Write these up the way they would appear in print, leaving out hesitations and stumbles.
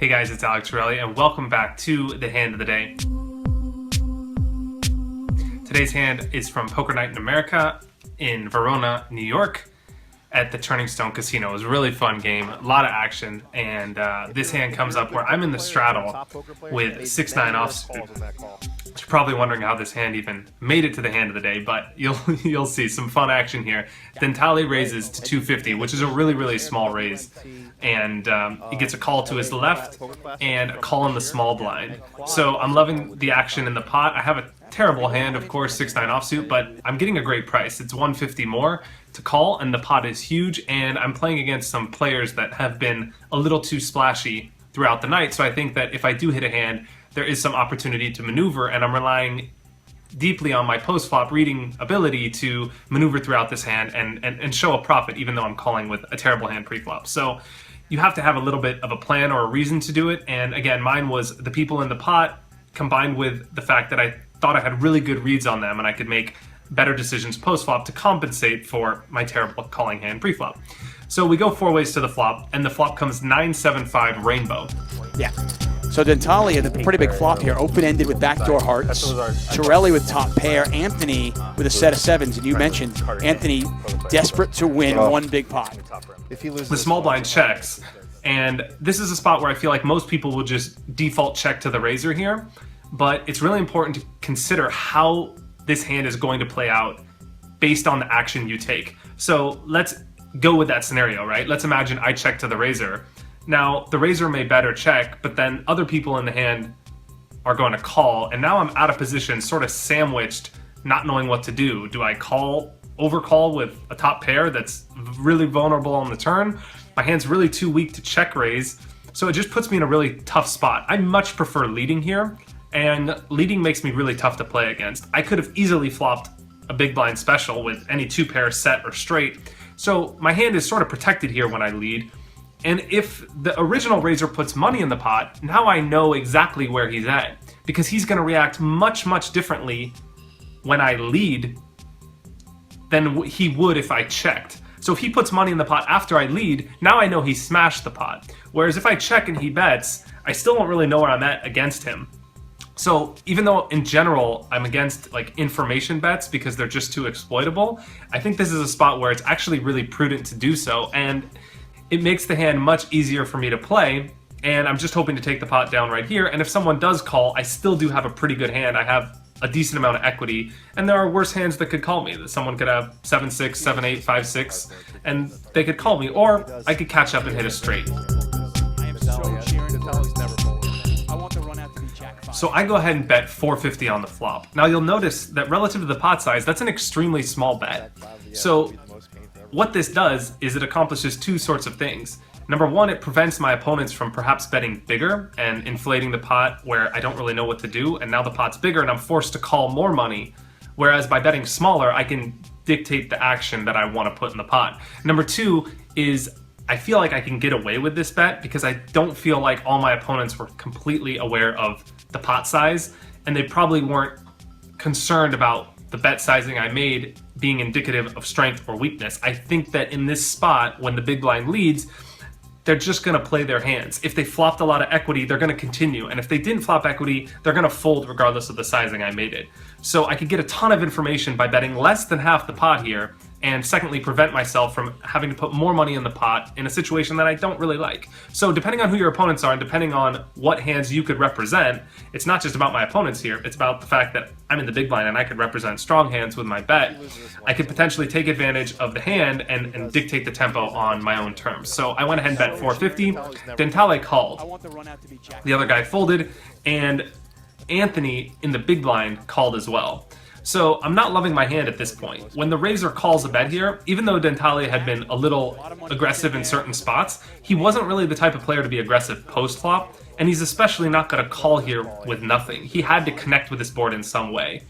Hey guys, it's Alec Torelli, and welcome back to the hand of the day. Today's hand is from Poker Night in America in Verona, New York, at the Turning Stone Casino. It was a really fun game, a lot of action, and this hand comes up where I'm in the straddle with 6-9 offsuit. You're probably wondering how this hand even made it to the hand of the day, but you'll see some fun action here. Dentale raises to 250, which is a really small raise, and he gets a call to his left and a call in the small blind. So I'm loving the action in the pot. I have a terrible hand, of course, 6-9 offsuit, but I'm getting a great price. It's 150 more to call, and the pot is huge, and I'm playing against some players that have been a little too splashy throughout the night, so I think that if I do hit a hand, there is some opportunity to maneuver, and I'm relying deeply on my post-flop reading ability to maneuver throughout this hand and show a profit, even though I'm calling with a terrible hand pre-flop. So you have to have a little bit of a plan or a reason to do it, and again, mine was the people in the pot combined with the fact that I thought I had really good reads on them and I could make better decisions post-flop to compensate for my terrible calling hand pre-flop. So we go 4 ways to the flop, and the flop comes 9-7-5 rainbow. Yeah. So Dentale had a pretty big flop here, open-ended with backdoor hearts. Torelli with top pair, Anthony with a set of sevens, and you mentioned Anthony desperate to win one big pot. The small blind checks, and this is a spot where I feel like most people will just default check to the razor here, but it's really important to consider how this hand is going to play out based on the action you take. So let's go with that scenario, right? Let's imagine I check to the razor. Now, the razor may bet or check, but then other people in the hand are going to call, and now I'm out of position, sort of sandwiched, not knowing what to do. Do I overcall with a top pair that's really vulnerable on the turn? My hand's really too weak to check raise, so it just puts me in a really tough spot. I much prefer leading here, and leading makes me really tough to play against. I could have easily flopped a big blind special with any 2 pair set or straight, so my hand is sort of protected here when I lead. And if the original raiser puts money in the pot, now I know exactly where he's at, because he's going to react much differently when I lead than he would if I checked. So if he puts money in the pot after I lead, now I know he smashed the pot. Whereas if I check and he bets, I still don't really know where I'm at against him. So even though in general I'm against like information bets because they're just too exploitable, I think this is a spot where it's actually really prudent to do so, and it makes the hand much easier for me to play, and I'm just hoping to take the pot down right here, and if someone does call, I still do have a pretty good hand. I have a decent amount of equity, and there are worse hands that could call me. That someone could have 7-6, 7-8, 5-6, and they could call me, or I could catch up and hit a straight. So I go ahead and bet 450 on the flop. Now you'll notice that relative to the pot size, that's an extremely small bet. So what this does is it accomplishes 2 sorts of things. Number one, it prevents my opponents from perhaps betting bigger and inflating the pot where I don't really know what to do, and now the pot's bigger and I'm forced to call more money. Whereas by betting smaller, I can dictate the action that I want to put in the pot. Number 2 is I feel like I can get away with this bet because I don't feel like all my opponents were completely aware of the pot size, and they probably weren't concerned about the bet sizing I made being indicative of strength or weakness. I think that in this spot, when the big blind leads, they're just going to play their hands. If they flopped a lot of equity, they're going to continue. And if they didn't flop equity, they're going to fold regardless of the sizing I made it. So I could get a ton of information by betting less than half the pot here, and secondly, prevent myself from having to put more money in the pot in a situation that I don't really like. So depending on who your opponents are and depending on what hands you could represent, it's not just about my opponents here, it's about the fact that I'm in the big blind and I could represent strong hands with my bet. I could potentially take advantage of the hand and dictate the tempo on my own terms. So I went ahead and bet 450. Dentale called. The other guy folded, and Anthony in the big blind called as well. So I'm not loving my hand at this point. When the razor calls a bet here, even though Dentale had been a little aggressive in certain spots, he wasn't really the type of player to be aggressive post-flop, and he's especially not going to call here with nothing. He had to connect with this board in some way.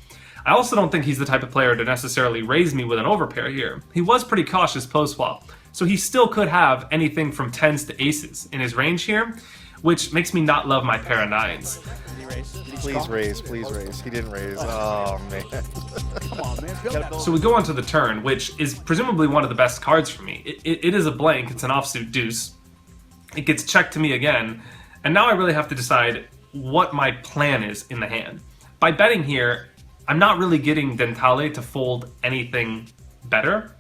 I also don't think he's the type of player to necessarily raise me with an overpair here. He was pretty cautious post-flop, so he still could have anything from 10s to aces in his range here, which makes me not love my pair of 9s. Please raise, please raise. He didn't raise. Oh, man. Come on, man. So we go on to the turn, which is presumably one of the best cards for me. It is a blank. It's an offsuit deuce. It gets checked to me again, And now I really have to decide what my plan is in the hand. By betting here, I'm not really getting Dentale to fold anything better,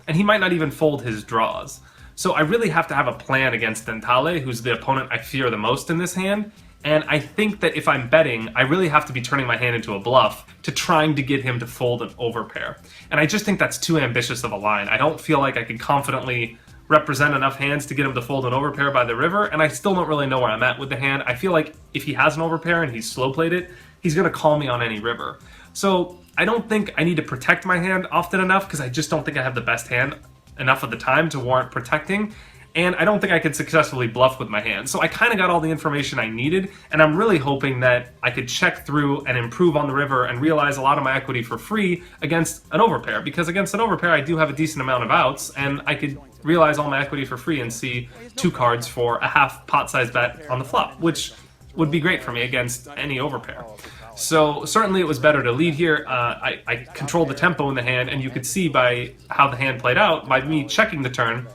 and he might not even fold his draws. So I really have to have a plan against Dentale, who's the opponent I fear the most in this hand, and I think that if I'm betting, I really have to be turning my hand into a bluff to trying to get him to fold an overpair. And I just think that's too ambitious of a line. I don't feel like I can confidently represent enough hands to get him to fold an overpair by the river, and I still don't really know where I'm at with the hand. I feel like if he has an overpair and he's slow played it, he's going to call me on any river. So I don't think I need to protect my hand often enough, because I just don't think I have the best hand enough of the time to warrant protecting, and I don't think I could successfully bluff with my hand. So I kind of got all the information I needed, and I'm really hoping that I could check through and improve on the river and realize a lot of my equity for free against an overpair, because against an overpair I do have a decent amount of outs, and I could realize all my equity for free and see 2 cards for a half pot size bet on the flop, which would be great for me against any overpair. So certainly it was better to lead here. I controlled the tempo in the hand, and you could see by how the hand played out, by me checking the turn,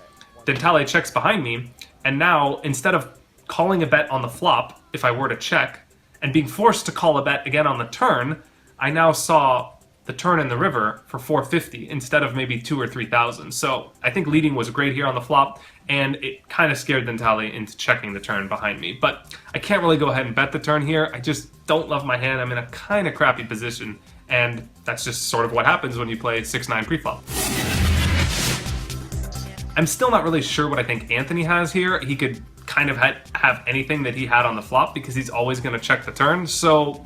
Dentale checks behind me, and now instead of calling a bet on the flop, if I were to check, and being forced to call a bet again on the turn, I now saw the turn in the river for 450 instead of maybe 2,000 or 3,000. So I think leading was great here on the flop, and it kind of scared Dentale into checking the turn behind me. But I can't really go ahead and bet the turn here. I just don't love my hand. I'm in a kind of crappy position, and that's just sort of what happens when you play 6-9 preflop. I'm still not really sure what I think Anthony has here. He could kind of have anything that he had on the flop because he's always going to check the turn. So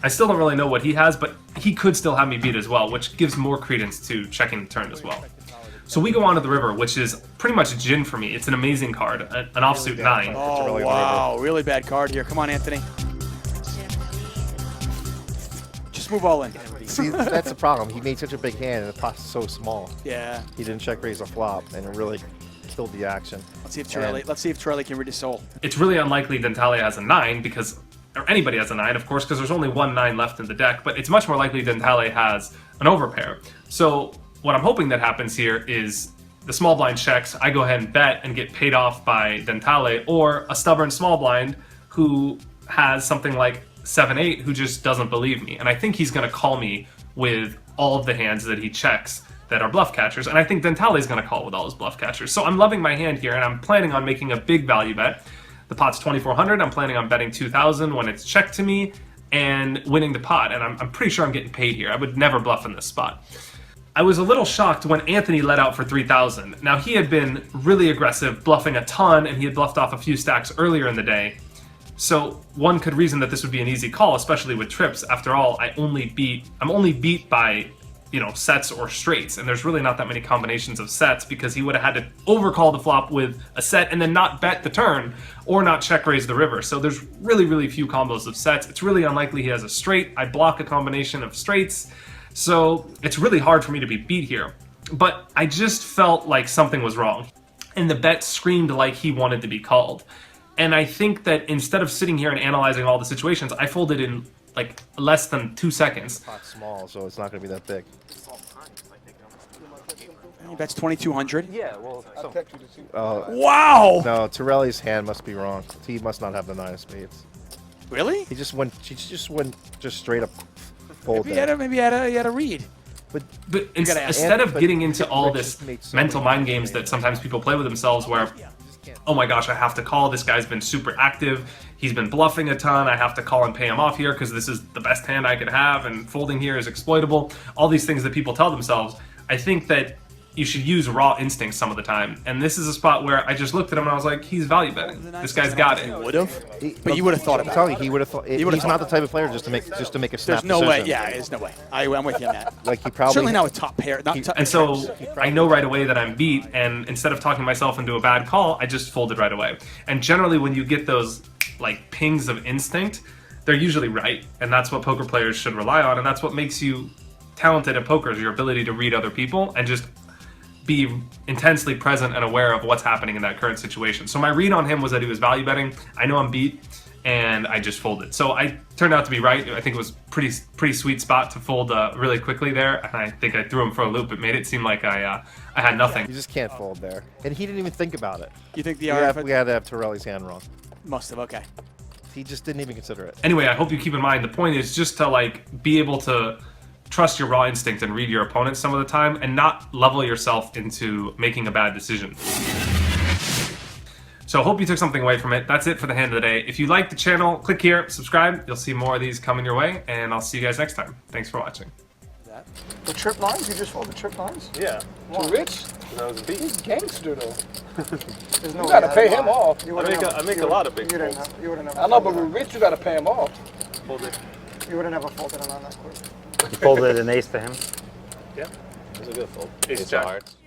I still don't really know what he has, but he could still have me beat as well, which gives more credence to checking the turn as well. So we go on to the river, which is pretty much a gin for me. It's an amazing card, an offsuit 9. Oh, wow. Really bad card here. Come on, Anthony. Just move all in. See, that's the problem. He made such a big hand, and the pot's so small. Yeah. He didn't check raise a flop, and it really killed the action. Let's see if Torelli can read his soul. It's really unlikely Dentale has a 9 because, or anybody has a 9, of course, because there's only one 9 left in the deck, but it's much more likely Dentale has an overpair. So what I'm hoping that happens here is the small blind checks, I go ahead and bet and get paid off by Dentale, or a stubborn small blind who has something like 7-8 who just doesn't believe me. And I think he's going to call me with all of the hands that he checks that are bluff catchers, and I think Dentale is going to call with all his bluff catchers. So I'm loving my hand here, and I'm planning on making a big value bet. The pot's 2,400. I'm planning on betting 2,000 when it's checked to me and winning the pot, and I'm pretty sure I'm getting paid here. I would never bluff in this spot. I was a little shocked when Anthony let out for 3,000. Now, he had been really aggressive, bluffing a ton, and he had bluffed off a few stacks earlier in the day. So one could reason that this would be an easy call, especially with trips. After all, I'm only beat by, sets or straights, and there's really not that many combinations of sets because he would have had to overcall the flop with a set and then not bet the turn or not check raise the river. So there's really, really few combos of sets. It's really unlikely he has a straight. I block a combination of straights, so it's really hard for me to be beat here. But I just felt like something was wrong, and the bet screamed like he wanted to be called. And I think that instead of sitting here and analyzing all the situations, I folded in like less than 2 seconds. The pot's small, so it's not going to be that big. He bets 2,200. Yeah, well, Wow! No, Torelli's hand must be wrong. He must not have the 9 of spades. Really? He just went straight up fold. Maybe he had a read. But instead of getting into all this mental mind games that sometimes people play with themselves where, oh my gosh, I have to call, this guy's been super active, he's been bluffing a ton, I have to call and pay him off here because this is the best hand I could have, and folding here is exploitable, all these things that people tell themselves, I think that you should use raw instincts some of the time. And this is a spot where I just looked at him and I was like, he's value betting. This guy's got it. Would have, but you would have thought about it. I'm telling you, he would have thought. He's not the type of player just to make a snap There's no decision. way. Yeah, there's no way. I'm with you on that. Like he probably Certainly not with top pair. And so I know right away that I'm beat, and instead of talking myself into a bad call, I just folded right away. And generally when you get those like pings of instinct, they're usually right. And that's what poker players should rely on, and that's what makes you talented at poker, is your ability to read other people and just be intensely present and aware of what's happening in that current situation. So my read on him was that he was value betting. I know I'm beat, and I just folded. So I turned out to be right. I think it was pretty sweet spot to fold really quickly there, and I think I threw him for a loop. It made it seem like I had nothing. You just can't fold there, and he didn't even think about it. You think the we had to have Torelli's hand wrong. Must have, okay. He just didn't even consider it. Anyway, I hope you keep in mind the point is just to like be able to trust your raw instinct and read your opponent some of the time and not level yourself into making a bad decision. So hope you took something away from it. That's it for the hand of the day. If you like the channel, click here, subscribe. You'll see more of these coming your way, and I'll see you guys next time. Thanks for watching. The trip lines? You just fold the trip lines? Yeah. Too rich? That was a beat. He's gangster though. There's no you gotta pay him off. I make a lot of big folds. I know, but with Rich, you gotta pay him off. Fold it. You would have never folded him on that quick. You folded an ace to him? Yeah. It was a good fold. Ace jack. Hearts.